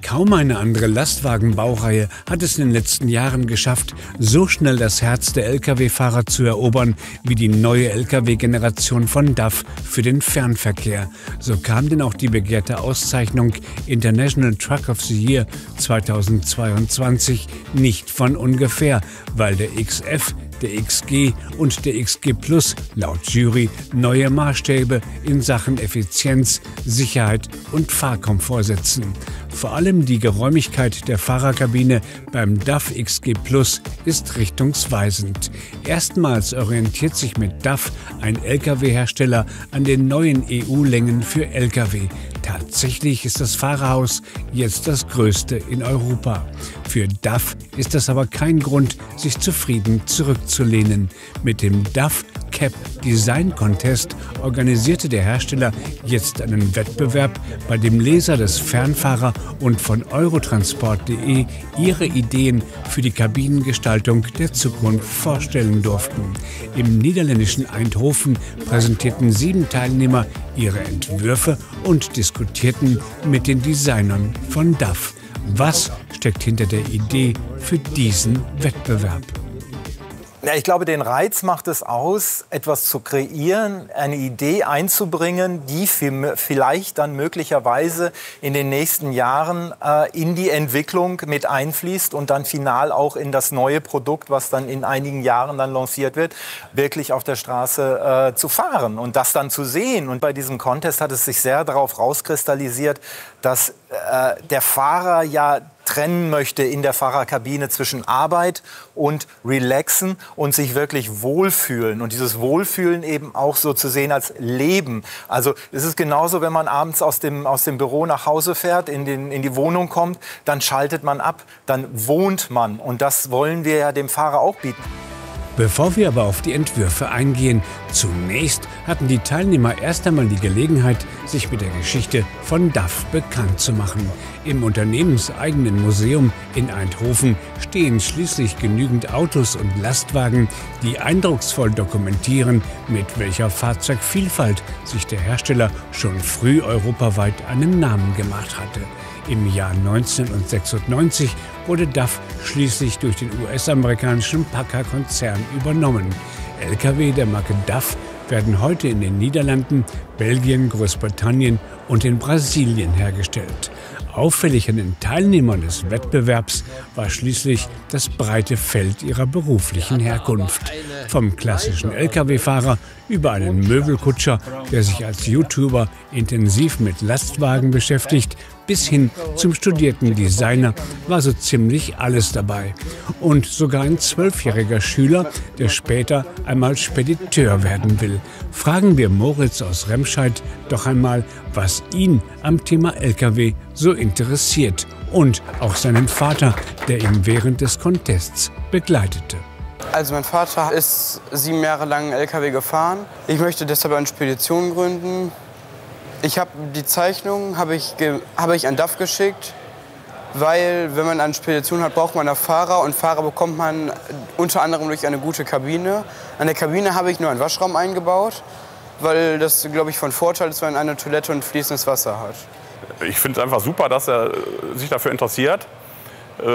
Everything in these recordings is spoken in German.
Kaum eine andere Lastwagenbaureihe hat es in den letzten Jahren geschafft, so schnell das Herz der Lkw-Fahrer zu erobern wie die neue Lkw-Generation von DAF für den Fernverkehr. So kam denn auch die begehrte Auszeichnung International Truck of the Year 2022 nicht von ungefähr, weil der XF, der XG und der XG Plus laut Jury neue Maßstäbe in Sachen Effizienz, Sicherheit und Fahrkomfort setzen. Vor allem die Geräumigkeit der Fahrerkabine beim DAF XG Plus ist richtungsweisend. Erstmals orientiert sich mit DAF ein Lkw-Hersteller an den neuen EU-Längen für Lkw. Tatsächlich ist das Fahrerhaus jetzt das größte in Europa. Für DAF ist das aber kein Grund, sich zufrieden zurückzulehnen. Mit dem DAF Cap Design Contest organisierte der Hersteller jetzt einen Wettbewerb, bei dem Leser des Fernfahrer und von Eurotransport.de ihre Ideen für die Kabinengestaltung der Zukunft vorstellen durften. Im niederländischen Eindhoven präsentierten 7 Teilnehmer ihre Entwürfe und diskutierten mit den Designern von DAF. Was steckt hinter der Idee für diesen Wettbewerb? Ja, ich glaube, den Reiz macht es aus, etwas zu kreieren, eine Idee einzubringen, die vielleicht dann möglicherweise in den nächsten Jahren in die Entwicklung mit einfließt und dann final auch in das neue Produkt, was dann in einigen Jahren dann lanciert wird, wirklich auf der Straße zu fahren und das dann zu sehen. Und bei diesem Contest hat es sich sehr darauf rauskristallisiert, dass der Fahrer ja trennen möchte in der Fahrerkabine zwischen Arbeit und Relaxen und sich wirklich wohlfühlen. Und dieses Wohlfühlen eben auch so zu sehen als Leben. Also es ist genauso, wenn man abends aus dem Büro nach Hause fährt, in die Wohnung kommt, dann schaltet man ab, dann wohnt man. Und das wollen wir ja dem Fahrer auch bieten. Bevor wir aber auf die Entwürfe eingehen, zunächst hatten die Teilnehmer erst einmal die Gelegenheit, sich mit der Geschichte von DAF bekannt zu machen. Im unternehmenseigenen Museum in Eindhoven stehen schließlich genügend Autos und Lastwagen, die eindrucksvoll dokumentieren, mit welcher Fahrzeugvielfalt sich der Hersteller schon früh europaweit einen Namen gemacht hatte. Im Jahr 1996 wurde DAF schließlich durch den US-amerikanischen PACCAR-Konzern übernommen. Lkw der Marke DAF werden heute in den Niederlanden, Belgien, Großbritannien und in Brasilien hergestellt. Auffällig an den Teilnehmern des Wettbewerbs war schließlich das breite Feld ihrer beruflichen Herkunft. Vom klassischen Lkw-Fahrer über einen Möbelkutscher, der sich als YouTuber intensiv mit Lastwagen beschäftigt, bis hin zum studierten Designer war so ziemlich alles dabei. Und sogar ein 12-jähriger Schüler, der später einmal Spediteur werden will. Fragen wir Moritz aus Remscheid doch einmal, was ihn am Thema Lkw so interessiert. Und auch seinen Vater, der ihn während des Contests begleitete. Also mein Vater ist 7 Jahre lang Lkw gefahren. Ich möchte deshalb eine Spedition gründen. Ich habe die Zeichnung habe ich an DAF geschickt, weil wenn man eine Spedition hat, braucht man einen Fahrer und Fahrer bekommt man unter anderem durch eine gute Kabine. An der Kabine habe ich nur einen Waschraum eingebaut, weil das, glaube ich, von Vorteil ist, wenn man eine Toilette und fließendes Wasser hat. Ich finde es einfach super, dass er sich dafür interessiert.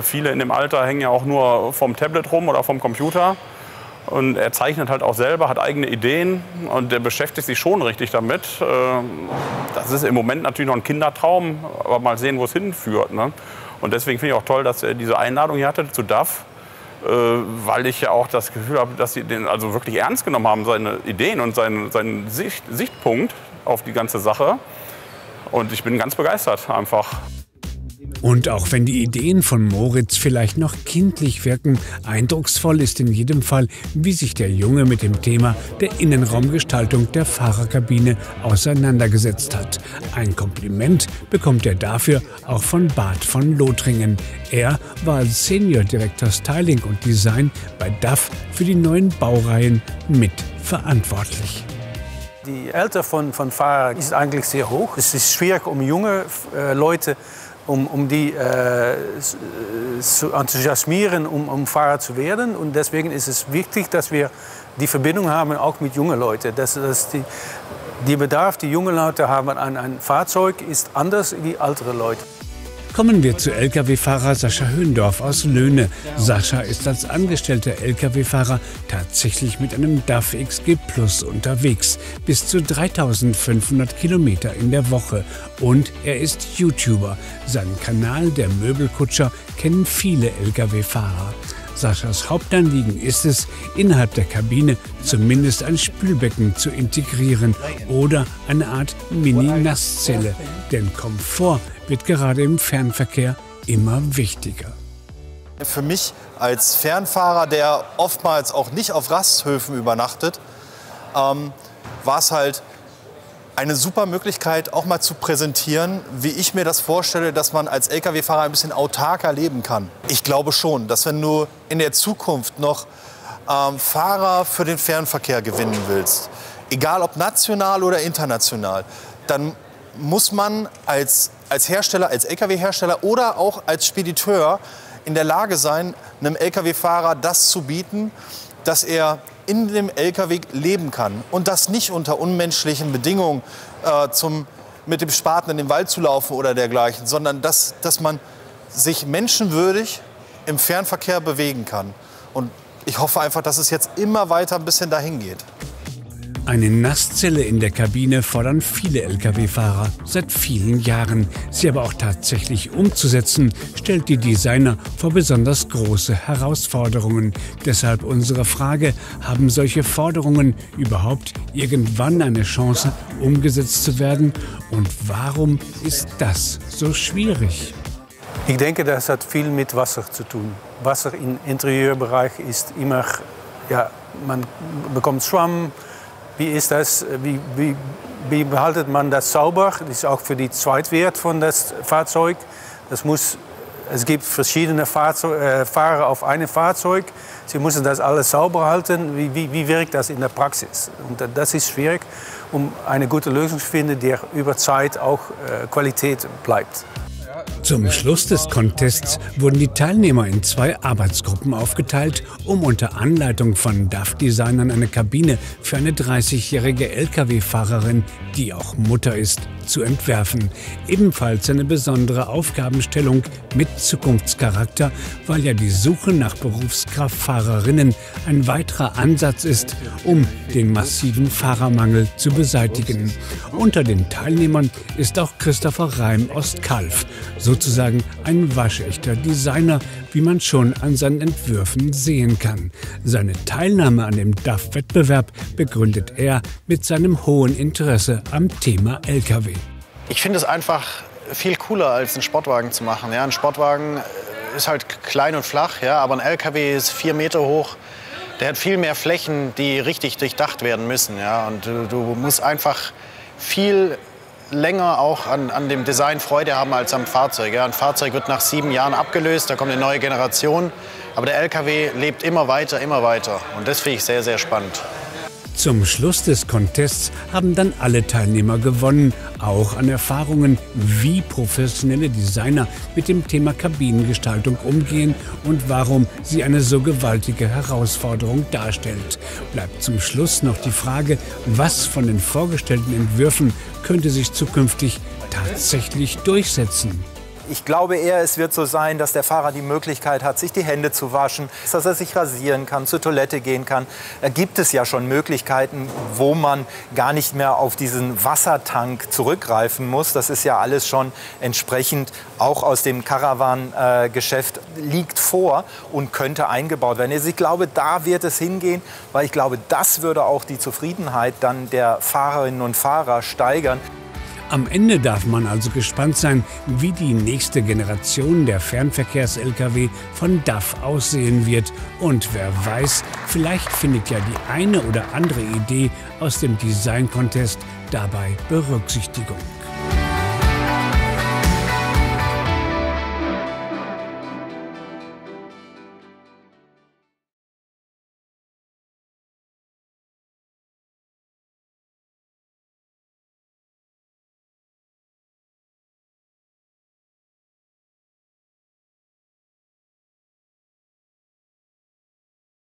Viele in dem Alter hängen ja auch nur vom Tablet rum oder vom Computer. Und er zeichnet halt auch selber, hat eigene Ideen und der beschäftigt sich schon richtig damit. Das ist im Moment natürlich noch ein Kindertraum, aber mal sehen, wo es hinführt. Ne? Und deswegen finde ich auch toll, dass er diese Einladung hier hatte zu DAF, weil ich ja auch das Gefühl habe, dass sie den also wirklich ernst genommen haben, seine Ideen und seinen Sichtpunkt auf die ganze Sache. Und ich bin ganz begeistert einfach. Und auch wenn die Ideen von Moritz vielleicht noch kindlich wirken, eindrucksvoll ist in jedem Fall, wie sich der Junge mit dem Thema der Innenraumgestaltung der Fahrerkabine auseinandergesetzt hat. Ein Kompliment bekommt er dafür auch von Bart von Lothringen. Er war als Senior Director Styling und Design bei DAF für die neuen Baureihen mitverantwortlich. Die Alter von Fahrern ist eigentlich sehr hoch. Es ist schwierig, junge Leute um die zu enthusiasmieren, um Fahrer zu werden. Und deswegen ist es wichtig, dass wir die Verbindung haben, auch mit jungen Leuten. Die Bedarf, die jungen Leute haben an ein Fahrzeug, ist anders wie ältere Leute. Kommen wir zu Lkw-Fahrer Sascha Höhendorf aus Löhne. Sascha ist als angestellter Lkw-Fahrer tatsächlich mit einem DAF XG Plus unterwegs. Bis zu 3500 Kilometer in der Woche. Und er ist YouTuber. Seinen Kanal Der Möbelkutscher kennen viele Lkw-Fahrer. Saschas Hauptanliegen ist es, innerhalb der Kabine zumindest ein Spülbecken zu integrieren oder eine Art Mini-Nasszelle. Denn Komfort wird gerade im Fernverkehr immer wichtiger. Für mich als Fernfahrer, der oftmals auch nicht auf Rasthöfen übernachtet, war es halt eine super Möglichkeit, auch mal zu präsentieren, wie ich mir das vorstelle, dass man als Lkw-Fahrer ein bisschen autarker leben kann. Ich glaube schon, dass wenn du in der Zukunft noch Fahrer für den Fernverkehr gewinnen willst, egal ob national oder international, dann muss man als Hersteller, als Lkw-Hersteller oder auch als Spediteur in der Lage sein, einem Lkw-Fahrer das zu bieten, dass er in dem Lkw leben kann. Und das nicht unter unmenschlichen Bedingungen, mit dem Spaten in den Wald zu laufen oder dergleichen, sondern dass man sich menschenwürdig im Fernverkehr bewegen kann. Und ich hoffe einfach, dass es jetzt immer weiter ein bisschen dahin geht. Eine Nasszelle in der Kabine fordern viele Lkw-Fahrer seit vielen Jahren. Sie aber auch tatsächlich umzusetzen, stellt die Designer vor besonders große Herausforderungen. Deshalb unsere Frage, haben solche Forderungen überhaupt irgendwann eine Chance, umgesetzt zu werden? Und warum ist das so schwierig? Ich denke, das hat viel mit Wasser zu tun. Wasser im Interieurbereich ist immer, ja, man bekommt Schwamm. Wie ist das? Wie behaltet man das sauber? Das ist auch für die Zweitwert von das Fahrzeug. Es gibt verschiedene Fahrer auf einem Fahrzeug. Sie müssen das alles sauber halten. Wie wirkt das in der Praxis? Und das ist schwierig, um eine gute Lösung zu finden, die über Zeit auch Qualität bleibt. Zum Schluss des Contests wurden die Teilnehmer in 2 Arbeitsgruppen aufgeteilt, um unter Anleitung von DAF-Designern eine Kabine für eine 30-jährige Lkw-Fahrerin, die auch Mutter ist, zu entwerfen. Ebenfalls eine besondere Aufgabenstellung mit Zukunftscharakter, weil ja die Suche nach Berufskraftfahrerinnen ein weiterer Ansatz ist, um den massiven Fahrermangel zu beseitigen. Unter den Teilnehmern ist auch Christopher Reim aus Calw, sozusagen ein waschechter Designer, wie man schon an seinen Entwürfen sehen kann. Seine Teilnahme an dem DAF-Wettbewerb begründet er mit seinem hohen Interesse am Thema Lkw. Ich finde es einfach viel cooler, als einen Sportwagen zu machen. Ja, ein Sportwagen ist halt klein und flach, ja, aber ein Lkw ist 4 Meter hoch. Der hat viel mehr Flächen, die richtig durchdacht werden müssen. Ja, und du musst einfach viel länger auch an dem Design Freude haben als am Fahrzeug. Ja, ein Fahrzeug wird nach 7 Jahren abgelöst, da kommt eine neue Generation. Aber der Lkw lebt immer weiter, immer weiter. Und das finde ich sehr, sehr spannend. Zum Schluss des Contests haben dann alle Teilnehmer gewonnen, auch an Erfahrungen, wie professionelle Designer mit dem Thema Kabinengestaltung umgehen und warum sie eine so gewaltige Herausforderung darstellt. Bleibt zum Schluss noch die Frage, was von den vorgestellten Entwürfen könnte sich zukünftig tatsächlich durchsetzen. Ich glaube eher, es wird so sein, dass der Fahrer die Möglichkeit hat, sich die Hände zu waschen, dass er sich rasieren kann, zur Toilette gehen kann. Da gibt es ja schon Möglichkeiten, wo man gar nicht mehr auf diesen Wassertank zurückgreifen muss. Das ist ja alles schon entsprechend auch aus dem Caravan-Geschäft liegt vor und könnte eingebaut werden. Also ich glaube, da wird es hingehen, weil ich glaube, das würde auch die Zufriedenheit dann der Fahrerinnen und Fahrer steigern. Am Ende darf man also gespannt sein, wie die nächste Generation der Fernverkehrs-Lkw von DAF aussehen wird. Und wer weiß, vielleicht findet ja die eine oder andere Idee aus dem Design-Contest dabei Berücksichtigung.